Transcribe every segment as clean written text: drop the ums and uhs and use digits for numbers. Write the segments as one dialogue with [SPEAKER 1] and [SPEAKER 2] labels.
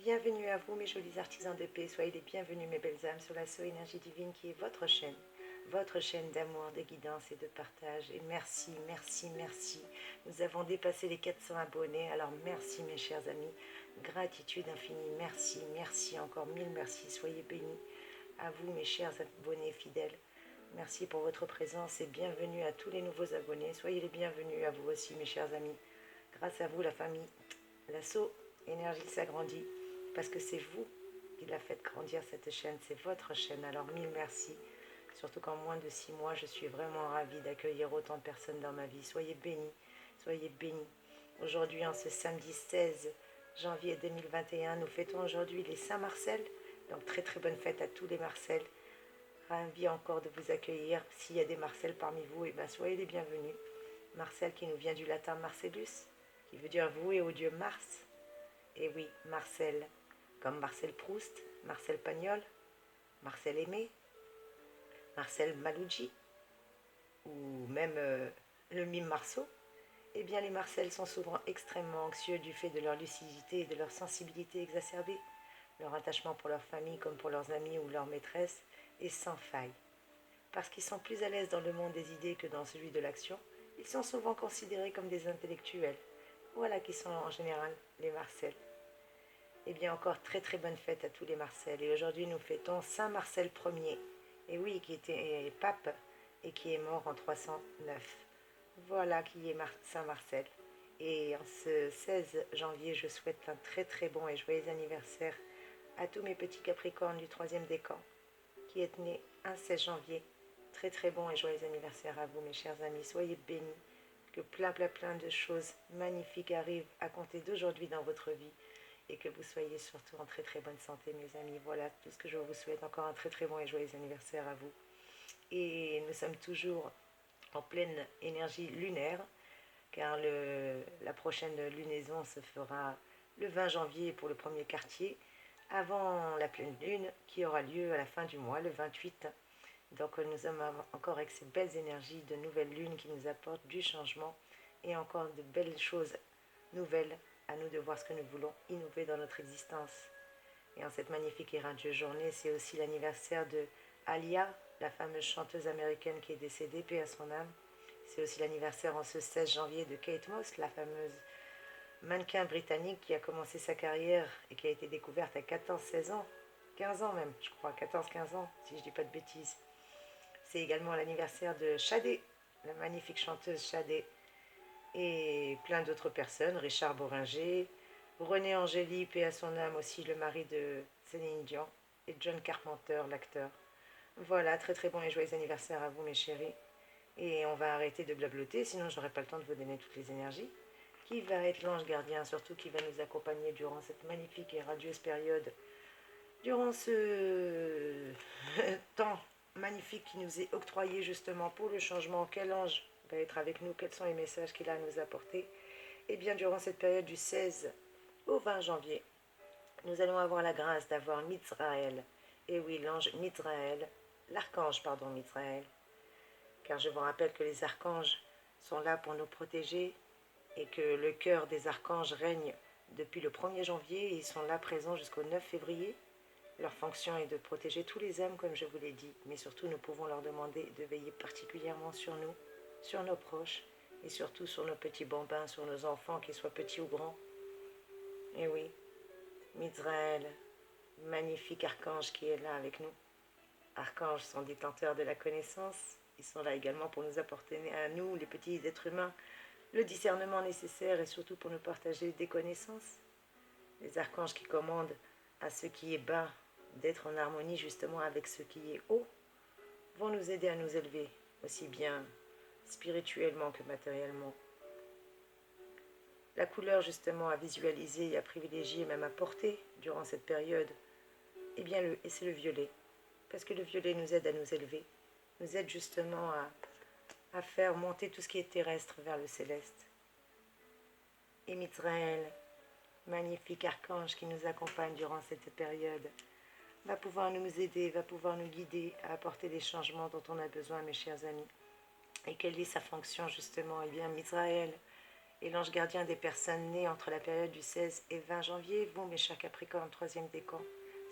[SPEAKER 1] Bienvenue à vous mes jolis artisans de paix, soyez les bienvenus mes belles âmes sur la So Énergie Divine qui est votre chaîne d'amour, de guidance et de partage. Et merci, merci, merci. Nous avons dépassé les 400 abonnés, alors merci mes chers amis, gratitude infinie, merci, merci, encore mille merci, soyez bénis. À vous mes chers abonnés fidèles, merci pour votre présence et bienvenue à tous les nouveaux abonnés, soyez les bienvenus à vous aussi mes chers amis. Grâce à vous la famille, la So Énergie s'agrandit. Parce que c'est vous qui la faites grandir cette chaîne, c'est votre chaîne, alors mille merci. Surtout qu'en moins de 6 mois, je suis vraiment ravie d'accueillir autant de personnes dans ma vie. Soyez bénis, soyez bénis. Aujourd'hui, en ce samedi 16 janvier 2021, nous fêtons aujourd'hui les Saint-Marcel. Donc très très bonne fête à tous les Marcel. Ravi encore de vous accueillir. S'il y a des Marcel parmi vous, et bien soyez les bienvenus. Marcel qui nous vient du latin Marcellus, qui veut dire voué au dieu Mars. Et oui, Marcel, comme Marcel Proust, Marcel Pagnol, Marcel Aimé, Marcel Malouji, ou même le mime Marceau, eh bien les Marcel sont souvent extrêmement anxieux du fait de leur lucidité et de leur sensibilité exacerbée. Leur attachement pour leur famille comme pour leurs amis ou leurs maîtresses est sans faille. Parce qu'ils sont plus à l'aise dans le monde des idées que dans celui de l'action, ils sont souvent considérés comme des intellectuels. Voilà qui sont en général les Marcel. Eh bien encore très très bonne fête à tous les Marcel. Et aujourd'hui nous fêtons Saint Marcel Ier. Et oui, qui était pape et qui est mort en 309. Voilà qui est Saint Marcel. Et en ce 16 janvier, je souhaite un très très bon et joyeux anniversaire à tous mes petits Capricornes du 3e décan qui est né un 16 janvier. Très très bon et joyeux anniversaire à vous mes chers amis. Soyez bénis. Que plein de choses magnifiques arrivent à compter d'aujourd'hui dans votre vie. Et que vous soyez surtout en très très bonne santé mes amis. Voilà tout ce que je vous souhaite. Encore un très très bon et joyeux anniversaire à vous. Et nous sommes toujours en pleine énergie lunaire car la prochaine lunaison se fera le 20 janvier pour le premier quartier avant la pleine lune qui aura lieu à la fin du mois, le 28. Donc nous sommes encore avec ces belles énergies de nouvelle lune qui nous apportent du changement et encore de belles choses nouvelles. À nous de voir ce que nous voulons innover dans notre existence. Et en cette magnifique et radieuse journée, c'est aussi l'anniversaire de Alia, la fameuse chanteuse américaine qui est décédée, paix à son âme. C'est aussi l'anniversaire en ce 16 janvier de Kate Moss, la fameuse mannequin britannique qui a commencé sa carrière et qui a été découverte à 14-16 ans, 15 ans même, je crois, 14-15 ans, si je ne dis pas de bêtises. C'est également l'anniversaire de Shadé, la magnifique chanteuse Shadé, et plein d'autres personnes, Richard Boringer, René Angéli, paix à son âme aussi, le mari de Céline Dion, et John Carpenter, l'acteur. Voilà, très très bon et joyeux anniversaire à vous mes chéris. Et on va arrêter de blabloter, sinon j'aurai pas le temps de vous donner toutes les énergies. Qui va être l'ange gardien, surtout qui va nous accompagner durant cette magnifique et radieuse période, durant ce temps magnifique qui nous est octroyé justement pour le changement. Quel ange va être avec nous, quels sont les messages qu'il a à nous apporter? Et bien durant cette période du 16 au 20 janvier, nous allons avoir la grâce d'avoir Mizraël. Et oui, l'ange Mizraël, l'archange, pardon, Mizraël. Car je vous rappelle que les archanges sont là pour nous protéger et que le cœur des archanges règne depuis le 1er janvier et ils sont là présents jusqu'au 9 février. Leur fonction est de protéger tous les âmes, comme je vous l'ai dit, mais surtout nous pouvons leur demander de veiller particulièrement sur nous, sur nos proches, et surtout sur nos petits bambins, sur nos enfants, qu'ils soient petits ou grands. Et oui, Mizraël, magnifique archange qui est là avec nous. Archanges sont détenteurs de la connaissance, ils sont là également pour nous apporter à nous, les petits êtres humains, le discernement nécessaire et surtout pour nous partager des connaissances. Les archanges qui commandent à ce qui est bas d'être en harmonie justement avec ce qui est haut vont nous aider à nous élever, aussi bien spirituellement que matériellement. La couleur justement à visualiser et à privilégier, même à porter durant cette période, eh bien c'est le violet. Parce que le violet nous aide à nous élever, nous aide justement à faire monter tout ce qui est terrestre vers le céleste. Et Mizraël, magnifique archange qui nous accompagne durant cette période, va pouvoir nous aider, va pouvoir nous guider à apporter les changements dont on a besoin, mes chers amis. Et quelle est sa fonction justement? Eh bien, Mizraël Et l'ange gardien des personnes nées entre la période du 16 et 20 janvier, vous mes chers Capricornes, troisième décan,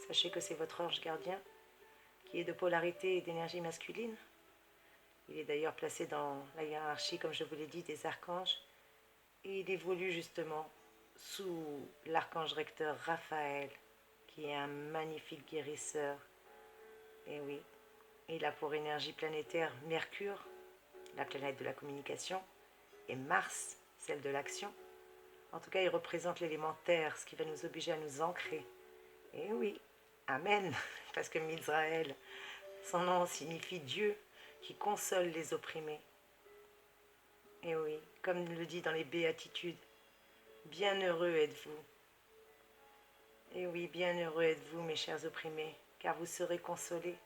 [SPEAKER 1] sachez que c'est votre ange gardien qui est de polarité et d'énergie masculine. Il est d'ailleurs placé dans la hiérarchie, comme je vous l'ai dit, des archanges. Et il évolue justement sous l'archange recteur Raphaël, qui est un magnifique guérisseur. Et oui, il a pour énergie planétaire Mercure, la planète de la communication, et Mars, celle de l'action. En tout cas, il représente l'élément terre, ce qui va nous obliger à nous ancrer. Et oui, Amen, parce que Mizraël, son nom signifie Dieu qui console les opprimés. Et oui, comme le dit dans les Béatitudes, bienheureux êtes-vous. Et oui, bienheureux êtes-vous, mes chers opprimés, car vous serez consolés.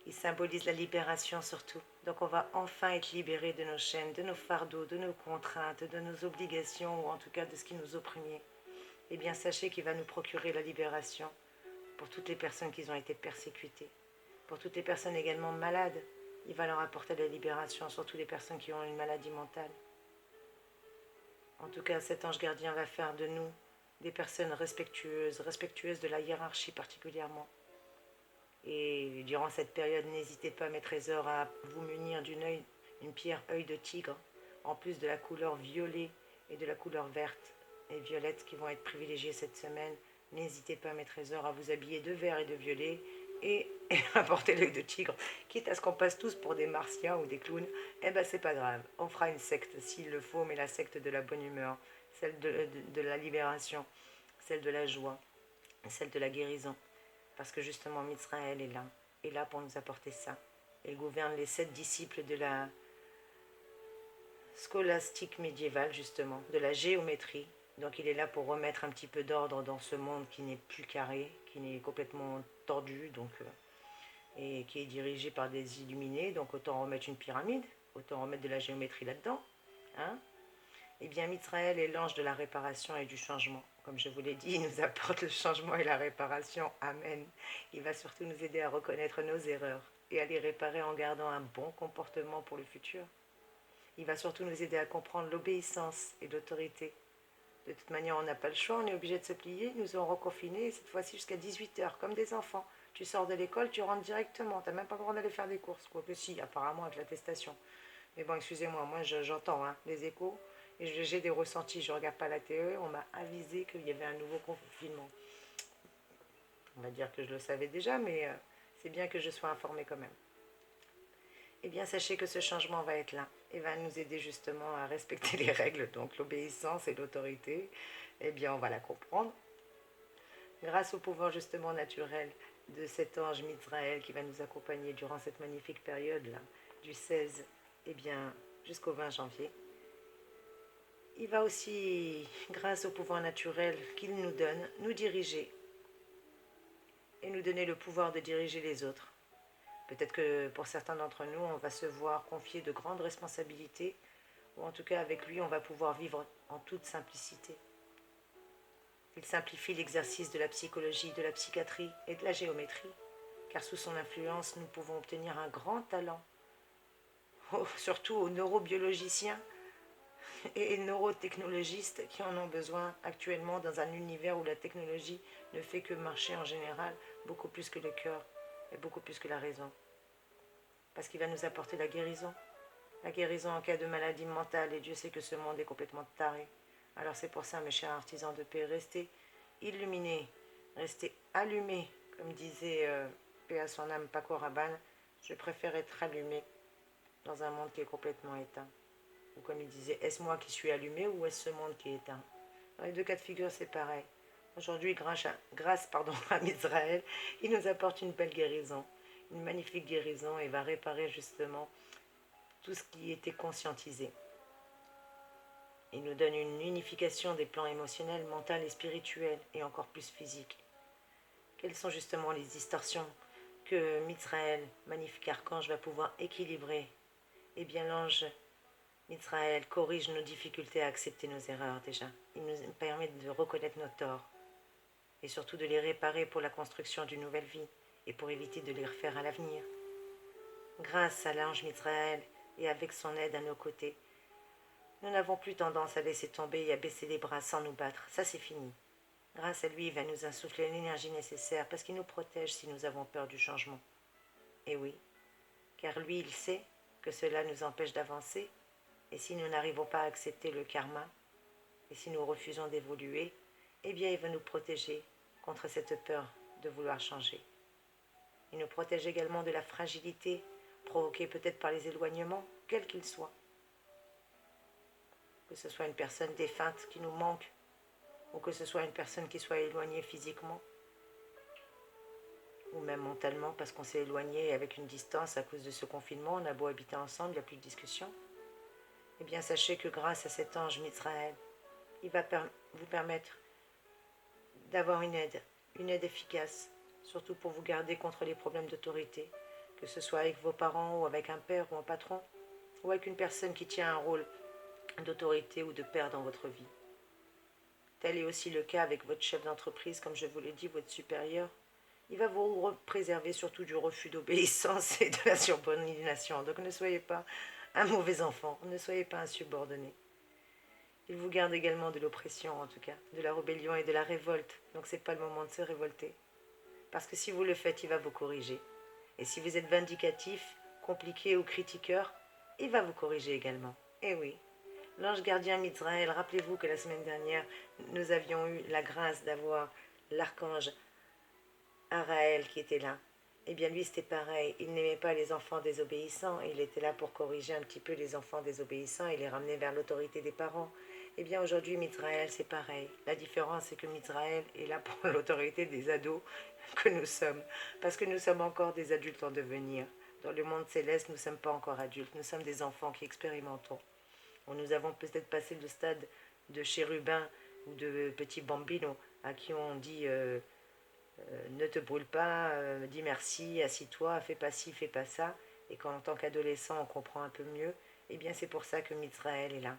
[SPEAKER 1] Il symbolise la libération surtout. Donc on va enfin être libérés de nos chaînes, de nos fardeaux, de nos contraintes, de nos obligations, ou en tout cas de ce qui nous opprimait. Eh bien, sachez qu'il va nous procurer la libération pour toutes les personnes qui ont été persécutées, pour toutes les personnes également malades. Il va leur apporter la libération, surtout les personnes qui ont une maladie mentale. En tout cas, cet ange gardien va faire de nous des personnes respectueuses, respectueuses de la hiérarchie particulièrement. Et durant cette période, n'hésitez pas, mes trésors, à vous munir d'une pierre œil de tigre, en plus de la couleur violet et de la couleur verte et violette qui vont être privilégiées cette semaine. N'hésitez pas, mes trésors, à vous habiller de vert et de violet et à porter l'œil de tigre, quitte à ce qu'on passe tous pour des martiens ou des clowns. Eh ben, c'est pas grave, on fera une secte s'il le faut, mais la secte de la bonne humeur, celle de la libération, celle de la joie, celle de la guérison. Parce que justement, Mizraël est là pour nous apporter ça. Il gouverne les 7 disciples de la scolastique médiévale, justement, de la géométrie. Donc il est là pour remettre un petit peu d'ordre dans ce monde qui n'est plus carré, qui n'est complètement tordu, donc, et qui est dirigé par des illuminés. Donc autant remettre une pyramide, autant remettre de la géométrie là-dedans. Hein. Eh bien, Mizraël est l'ange de la réparation et du changement. Comme je vous l'ai dit, il nous apporte le changement et la réparation. Amen. Il va surtout nous aider à reconnaître nos erreurs et à les réparer en gardant un bon comportement pour le futur. Il va surtout nous aider à comprendre l'obéissance et l'autorité. De toute manière, on n'a pas le choix, on est obligé de se plier. Ils nous ont reconfinés, cette fois-ci jusqu'à 18h, comme des enfants. Tu sors de l'école, tu rentres directement. Tu n'as même pas le droit d'aller faire des courses. Quoique si, apparemment, avec l'attestation. Mais bon, excusez-moi, moi j'entends les échos. Et j'ai des ressentis, je ne regarde pas la télé, on m'a avisé qu'il y avait un nouveau confinement. On va dire que je le savais déjà, mais c'est bien que je sois informée quand même. Eh bien, sachez que ce changement va être là et va nous aider justement à respecter les règles, donc l'obéissance et l'autorité. Eh bien, on va la comprendre grâce au pouvoir justement naturel de cet ange Mizraël qui va nous accompagner durant cette magnifique période-là, du 16 jusqu'au 20 janvier. Il va aussi, grâce au pouvoir naturel qu'il nous donne, nous diriger et nous donner le pouvoir de diriger les autres. Peut-être que pour certains d'entre nous, on va se voir confier de grandes responsabilités, ou en tout cas avec lui, on va pouvoir vivre en toute simplicité. Il simplifie l'exercice de la psychologie, de la psychiatrie et de la géométrie, car sous son influence, nous pouvons obtenir un grand talent, surtout aux neurobiologiciens et neurotechnologistes qui en ont besoin actuellement dans un univers où la technologie ne fait que marcher en général beaucoup plus que le cœur et beaucoup plus que la raison. Parce qu'il va nous apporter la guérison en cas de maladie mentale, et Dieu sait que ce monde est complètement taré. Alors c'est pour ça, mes chers artisans de paix, restez illuminés, restez allumés, comme disait paix à son âme Paco Rabanne, je préfère être allumé dans un monde qui est complètement éteint. Ou comme il disait, est-ce moi qui suis allumé ou est-ce ce monde qui est éteint? Dans les deux cas de figure, c'est pareil. Aujourd'hui, grâce à Mizraël, il nous apporte une belle guérison, une magnifique guérison et va réparer justement tout ce qui était conscientisé. Il nous donne une unification des plans émotionnels, mental et spirituels et encore plus physiques. Quelles sont justement les distorsions que Mizraël, magnifique archange, va pouvoir équilibrer? Eh bien, l'ange Mizraël corrige nos difficultés à accepter nos erreurs déjà. Il nous permet de reconnaître nos torts et surtout de les réparer pour la construction d'une nouvelle vie et pour éviter de les refaire à l'avenir. Grâce à l'ange Mizraël et avec son aide à nos côtés, Nous n'avons plus tendance à laisser tomber et à baisser les bras sans nous battre. Ça, c'est fini. Grâce à lui, il va nous insuffler l'énergie nécessaire parce qu'il nous protège si nous avons peur du changement. Et oui, car lui, il sait que cela nous empêche d'avancer. Et si nous n'arrivons pas à accepter le karma, et si nous refusons d'évoluer, eh bien, il va nous protéger contre cette peur de vouloir changer. Il nous protège également de la fragilité provoquée peut-être par les éloignements, quels qu'ils soient. Que ce soit une personne défunte qui nous manque, ou que ce soit une personne qui soit éloignée physiquement, ou même mentalement parce qu'on s'est éloigné avec une distance à cause de ce confinement, on a beau habiter ensemble, il n'y a plus de discussion. Eh bien, sachez que grâce à cet ange Mizraël, il va vous permettre d'avoir une aide efficace, surtout pour vous garder contre les problèmes d'autorité, que ce soit avec vos parents ou avec un père ou un patron, ou avec une personne qui tient un rôle d'autorité ou de père dans votre vie. Tel est aussi le cas avec votre chef d'entreprise, comme je vous l'ai dit, votre supérieur. Il va vous préserver surtout du refus d'obéissance et de la subordination. Donc ne soyez pas un mauvais enfant, ne soyez pas un subordonné. Il vous garde également de l'oppression, en tout cas, de la rébellion et de la révolte. Donc ce n'est pas le moment de se révolter. Parce que si vous le faites, il va vous corriger. Et si vous êtes vindicatif, compliqué ou critiqueur, il va vous corriger également. Eh oui. L'ange gardien Mizraël, rappelez-vous que la semaine dernière, nous avions eu la grâce d'avoir l'archange Araël qui était là. Eh bien lui c'était pareil, il n'aimait pas les enfants désobéissants, il était là pour corriger un petit peu les enfants désobéissants et les ramener vers l'autorité des parents. Eh bien aujourd'hui Mizraël c'est pareil, la différence c'est que Mizraël est là pour l'autorité des ados que nous sommes, parce que nous sommes encore des adultes en devenir. Dans le monde céleste nous ne sommes pas encore adultes, nous sommes des enfants qui expérimentons. Nous avons peut-être passé le stade de chérubin ou de petit bambino à qui on dit ne te brûle pas, dis merci, assis-toi, fais pas ci, fais pas ça. Et qu'en tant qu'adolescent, on comprend un peu mieux, eh bien c'est pour ça que Mizraël est là.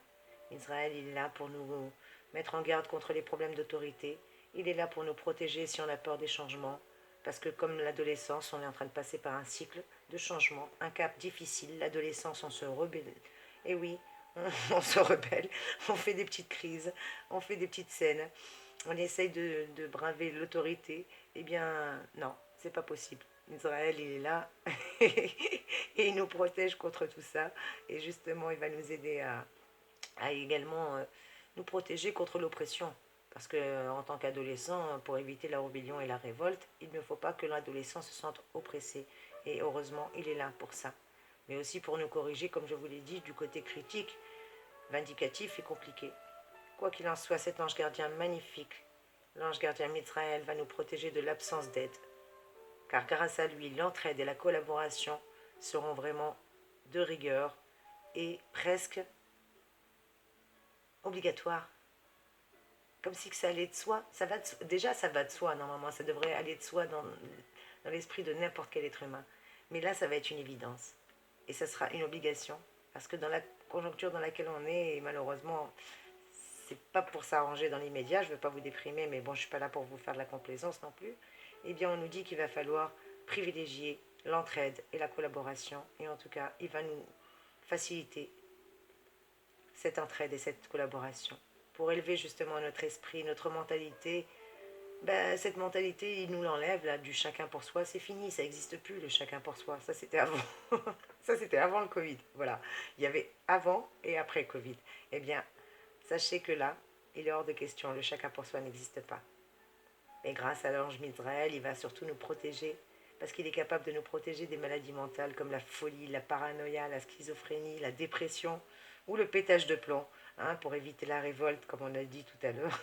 [SPEAKER 1] Mizraël, il est là pour nous mettre en garde contre les problèmes d'autorité. Il est là pour nous protéger si on a peur des changements. Parce que comme l'adolescence, on est en train de passer par un cycle de changement, un cap difficile. L'adolescence, on se rebelle. Et oui, on se rebelle, on fait des petites crises, on fait des petites scènes, on essaye de braver l'autorité. Eh bien, non, c'est pas possible. Israël, il est là et il nous protège contre tout ça. Et justement, il va nous aider à également nous protéger contre l'oppression. Parce que en tant qu'adolescent, pour éviter la rébellion et la révolte, il ne faut pas que l'adolescent se sente oppressé. Et heureusement, il est là pour ça. Mais aussi pour nous corriger, comme je vous l'ai dit, du côté critique, vindicatif et compliqué. Quoi qu'il en soit, cet ange gardien magnifique, l'ange gardien Mizraël, va nous protéger de l'absence d'aide. Car grâce à lui, l'entraide et la collaboration seront vraiment de rigueur et presque obligatoires. Comme si que ça allait de soi. Déjà, ça va de soi, normalement. Ça devrait aller de soi dans l'esprit de n'importe quel être humain. Mais là, ça va être une évidence. Et ça sera une obligation. Parce que dans la conjoncture dans laquelle on est, et malheureusement, c'est pas pour s'arranger dans l'immédiat, je ne veux pas vous déprimer, mais bon, je ne suis pas là pour vous faire de la complaisance non plus. Eh bien, on nous dit qu'il va falloir privilégier l'entraide et la collaboration. Et en tout cas, il va nous faciliter cette entraide et cette collaboration pour élever justement notre esprit, notre mentalité. Ben, cette mentalité, il nous l'enlève là, du chacun pour soi, c'est fini, ça n'existe plus le chacun pour soi, ça c'était avant. Ça c'était avant le Covid, voilà. Il y avait avant et après Covid. Eh bien, sachez que là, il est hors de question, le chacun pour soi n'existe pas. Et grâce à l'ange Mizraël, il va surtout nous protéger, parce qu'il est capable de nous protéger des maladies mentales comme la folie, la paranoïa, la schizophrénie, la dépression ou le pétage de plomb, hein, pour éviter la révolte, comme on a dit tout à l'heure.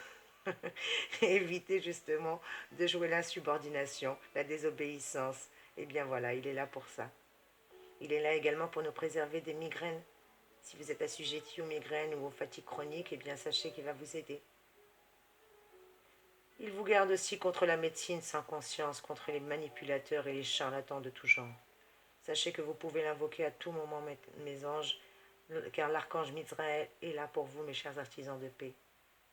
[SPEAKER 1] Et éviter justement de jouer l'insubordination, la désobéissance. Et bien voilà, il est là pour ça. Il est là également pour nous préserver des migraines. Si vous êtes assujetti aux migraines ou aux fatigues chroniques, eh bien sachez qu'il va vous aider. Il vous garde aussi contre la médecine sans conscience, contre les manipulateurs et les charlatans de tout genre. Sachez que vous pouvez l'invoquer à tout moment, mes anges, car l'archange Mizraël est là pour vous, mes chers artisans de paix.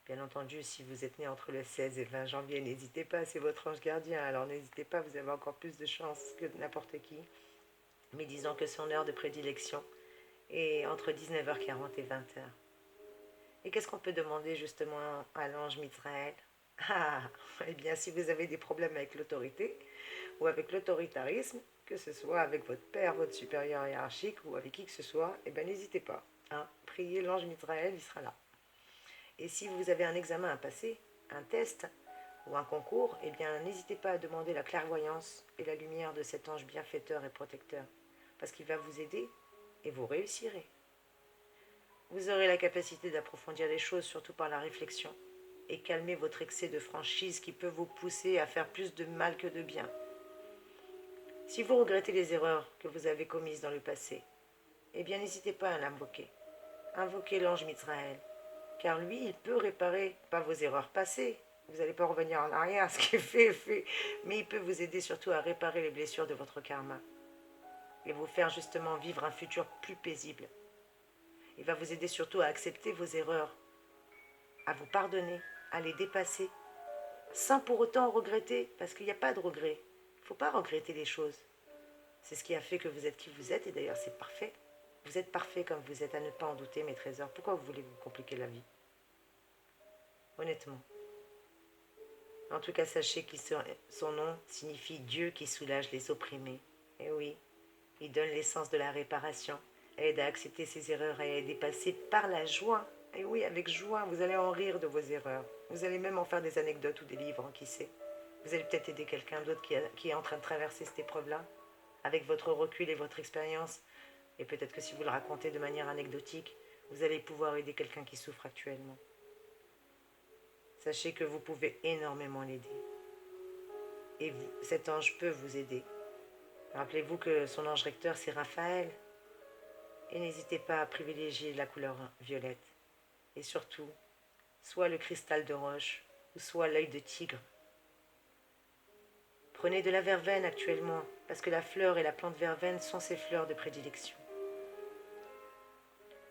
[SPEAKER 1] Bien entendu, si vous êtes né entre le 16 et 20 janvier, n'hésitez pas, c'est votre ange gardien, alors n'hésitez pas, vous avez encore plus de chance que n'importe qui. Mais disons que son heure de prédilection est entre 19h40 et 20h. Et qu'est-ce qu'on peut demander justement à l'ange Mizraël? Ah, eh bien si vous avez des problèmes avec l'autorité ou avec l'autoritarisme, que ce soit avec votre père, votre supérieur hiérarchique ou avec qui que ce soit, eh bien n'hésitez pas. Hein, priez l'ange Mizraël, il sera là. Et si vous avez un examen à passer, un test ou un concours, eh bien n'hésitez pas à demander la clairvoyance et la lumière de cet ange bienfaiteur et protecteur, parce qu'il va vous aider et vous réussirez. Vous aurez la capacité d'approfondir les choses, surtout par la réflexion, et calmer votre excès de franchise qui peut vous pousser à faire plus de mal que de bien. Si vous regrettez les erreurs que vous avez commises dans le passé, eh bien n'hésitez pas à l'invoquer. Invoquez l'ange Mizraël, car lui, il peut réparer, pas vos erreurs passées, vous n'allez pas revenir en arrière, ce qui est fait est fait, mais il peut vous aider surtout à réparer les blessures de votre karma et vous faire justement vivre un futur plus paisible. Il va vous aider surtout à accepter vos erreurs, à vous pardonner, à les dépasser, sans pour autant regretter, parce qu'il n'y a pas de regret. Il ne faut pas regretter les choses. C'est ce qui a fait que vous êtes qui vous êtes, et d'ailleurs c'est parfait. Vous êtes parfait comme vous êtes, à ne pas en douter, mes trésors. Pourquoi vous voulez vous compliquer la vie? Honnêtement. En tout cas, sachez que son nom signifie Dieu qui soulage les opprimés. Et oui, il donne l'essence de la réparation, aide à accepter ses erreurs et à les dépasser par la joie. Et oui, avec joie, vous allez en rire de vos erreurs. Vous allez même en faire des anecdotes ou des livres, qui sait. Vous allez peut-être aider quelqu'un d'autre qui est en train de traverser cette épreuve-là, avec votre recul et votre expérience. Et peut-être que si vous le racontez de manière anecdotique, vous allez pouvoir aider quelqu'un qui souffre actuellement. Sachez que vous pouvez énormément l'aider. Et cet ange peut vous aider. Rappelez-vous que son ange recteur, c'est Raphaël. Et n'hésitez pas à privilégier la couleur violette. Et surtout, soit le cristal de roche, ou soit l'œil de tigre. Prenez de la verveine actuellement, parce que la fleur et la plante verveine sont ses fleurs de prédilection.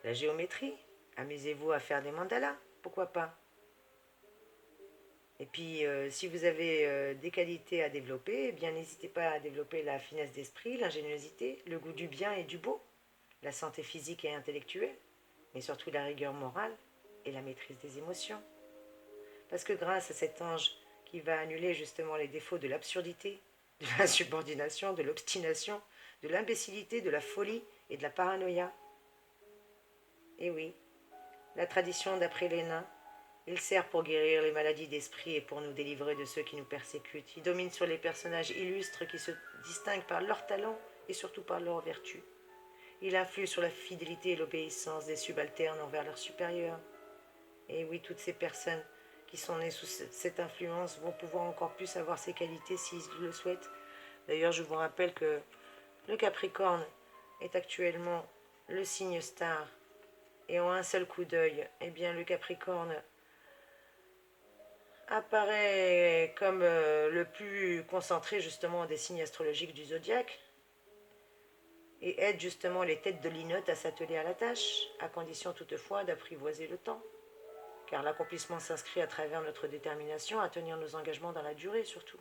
[SPEAKER 1] La géométrie, amusez-vous à faire des mandalas, pourquoi pas. Et puis, si vous avez des qualités à développer, eh bien n'hésitez pas à développer la finesse d'esprit, l'ingéniosité, le goût du bien et du beau, la santé physique et intellectuelle, mais surtout la rigueur morale et la maîtrise des émotions. Parce que grâce à cet ange qui va annuler justement les défauts de l'absurdité, de la subordination, de l'obstination, de l'imbécilité, de la folie et de la paranoïa. Et oui, la tradition d'après les nains, il sert pour guérir les maladies d'esprit et pour nous délivrer de ceux qui nous persécutent. Il domine sur les personnages illustres qui se distinguent par leur talent et surtout par leur vertu. Il influe sur la fidélité et l'obéissance des subalternes envers leurs supérieurs. Et oui, toutes ces personnes qui sont nées sous cette influence vont pouvoir encore plus avoir ces qualités s'ils le souhaitent. D'ailleurs, je vous rappelle que le Capricorne est actuellement le signe star. Et en un seul coup d'œil, eh bien le Capricorne apparaît comme le plus concentré justement des signes astrologiques du zodiaque et aide justement les têtes de linotte à s'atteler à la tâche, à condition toutefois d'apprivoiser le temps. Car l'accomplissement s'inscrit à travers notre détermination à tenir nos engagements dans la durée surtout.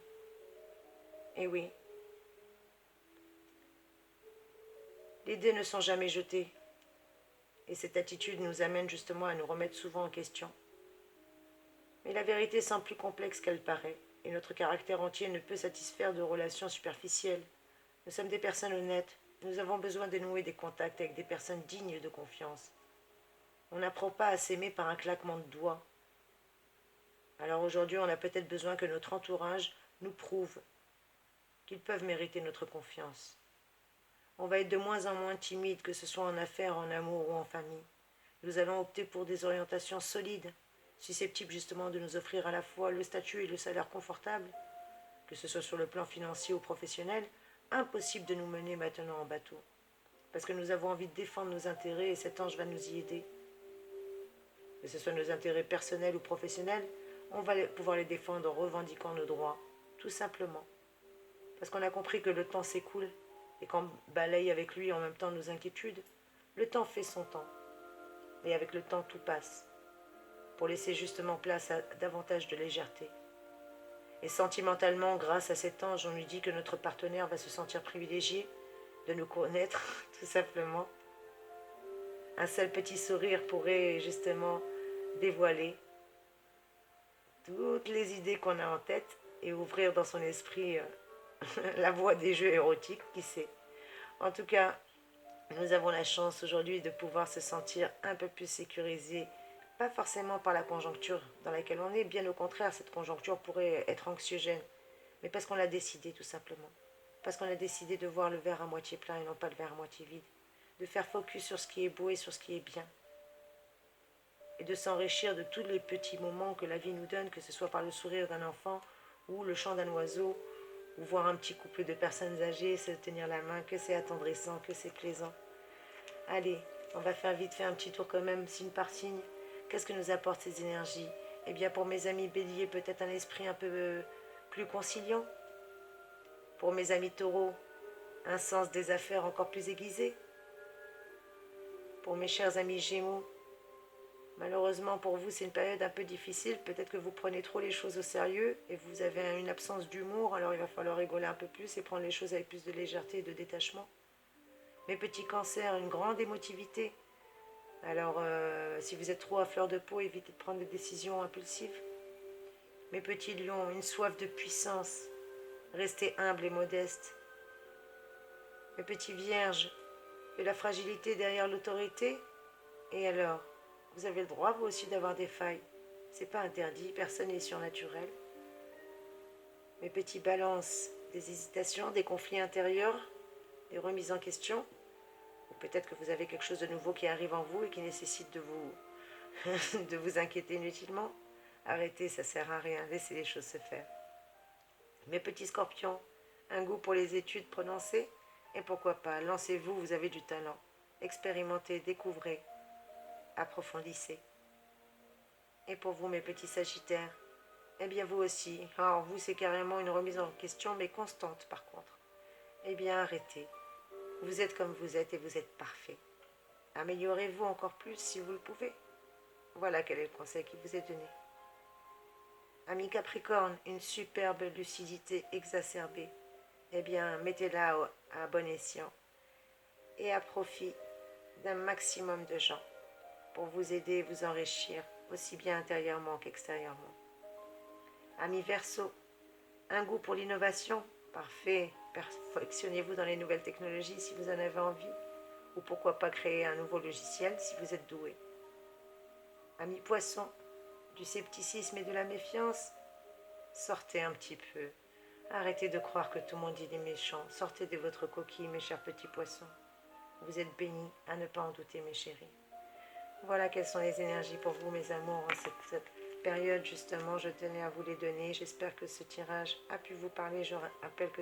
[SPEAKER 1] Et oui, les dés ne sont jamais jetés. Et cette attitude nous amène justement à nous remettre souvent en question. Mais la vérité semble plus complexe qu'elle paraît, et notre caractère entier ne peut satisfaire de relations superficielles. Nous sommes des personnes honnêtes, nous avons besoin de nouer des contacts avec des personnes dignes de confiance. On n'apprend pas à s'aimer par un claquement de doigts. Alors aujourd'hui, on a peut-être besoin que notre entourage nous prouve qu'ils peuvent mériter notre confiance. On va être de moins en moins timide, que ce soit en affaires, en amour ou en famille. Nous allons opter pour des orientations solides, susceptibles justement de nous offrir à la fois le statut et le salaire confortable, que ce soit sur le plan financier ou professionnel. Impossible de nous mener maintenant en bateau, parce que nous avons envie de défendre nos intérêts et cet ange va nous y aider. Que ce soit nos intérêts personnels ou professionnels, on va pouvoir les défendre en revendiquant nos droits, tout simplement. Parce qu'on a compris que le temps s'écoule et qu'on balaye avec lui en même temps nos inquiétudes. Le temps fait son temps, et avec le temps tout passe, pour laisser justement place à davantage de légèreté. Et sentimentalement, grâce à cet ange, on nous dit que notre partenaire va se sentir privilégié de nous connaître, tout simplement. Un seul petit sourire pourrait justement dévoiler toutes les idées qu'on a en tête et ouvrir dans son esprit la voie des jeux érotiques, qui sait. En tout cas, nous avons la chance aujourd'hui de pouvoir se sentir un peu plus sécurisé, pas forcément par la conjoncture dans laquelle on est, bien au contraire, cette conjoncture pourrait être anxiogène, mais parce qu'on l'a décidé tout simplement. Parce qu'on a décidé de voir le verre à moitié plein et non pas le verre à moitié vide. De faire focus sur ce qui est beau et sur ce qui est bien. Et de s'enrichir de tous les petits moments que la vie nous donne, que ce soit par le sourire d'un enfant ou le chant d'un oiseau, ou voir un petit couple de personnes âgées se tenir la main, que c'est attendrissant, que c'est plaisant. Allez, on va faire vite fait un petit tour quand même, signe par signe. Qu'est-ce que nous apportent ces énergies? Eh bien pour mes amis béliers, peut-être un esprit un peu plus conciliant. Pour mes amis taureaux, un sens des affaires encore plus aiguisé. Pour mes chers amis gémeaux, malheureusement pour vous c'est une période un peu difficile, peut-être que vous prenez trop les choses au sérieux et vous avez une absence d'humour, alors il va falloir rigoler un peu plus et prendre les choses avec plus de légèreté et de détachement. Mes petits cancers, une grande émotivité, alors si vous êtes trop à fleur de peau, évitez de prendre des décisions impulsives. Mes petits lions, une soif de puissance, restez humble et modeste. Mes petits vierges, de la fragilité derrière l'autorité. Et alors, vous avez le droit vous aussi d'avoir des failles. C'est pas interdit, personne n'est surnaturel. Mes petits balances, des hésitations, des conflits intérieurs, des remises en question. Ou peut-être que vous avez quelque chose de nouveau qui arrive en vous et qui nécessite de vous, de vous inquiéter inutilement. Arrêtez, ça sert à rien, laissez les choses se faire. Mes petits scorpions, un goût pour les études prononcées. Et pourquoi pas, lancez-vous, vous avez du talent. Expérimentez, découvrez, approfondissez. Et pour vous, mes petits sagittaires, eh bien vous aussi, alors vous c'est carrément une remise en question, mais constante par contre. Eh bien arrêtez, vous êtes comme vous êtes et vous êtes parfait. Améliorez-vous encore plus si vous le pouvez. Voilà quel est le conseil qui vous est donné. Ami Capricorne, une superbe lucidité exacerbée. Eh bien, mettez-la à bon escient et à profit d'un maximum de gens pour vous aider et vous enrichir, aussi bien intérieurement qu'extérieurement. Ami Verseau, un goût pour l'innovation, parfait, perfectionnez-vous dans les nouvelles technologies si vous en avez envie, ou pourquoi pas créer un nouveau logiciel si vous êtes doué. Ami Poisson, du scepticisme et de la méfiance, sortez un petit peu. Arrêtez de croire que tout le monde est méchant. Sortez de votre coquille, mes chers petits poissons. Vous êtes bénis, à ne pas en douter, mes chéris. Voilà quelles sont les énergies pour vous, mes amours, en cette période, justement, je tenais à vous les donner. J'espère que ce tirage a pu vous parler. Je rappelle que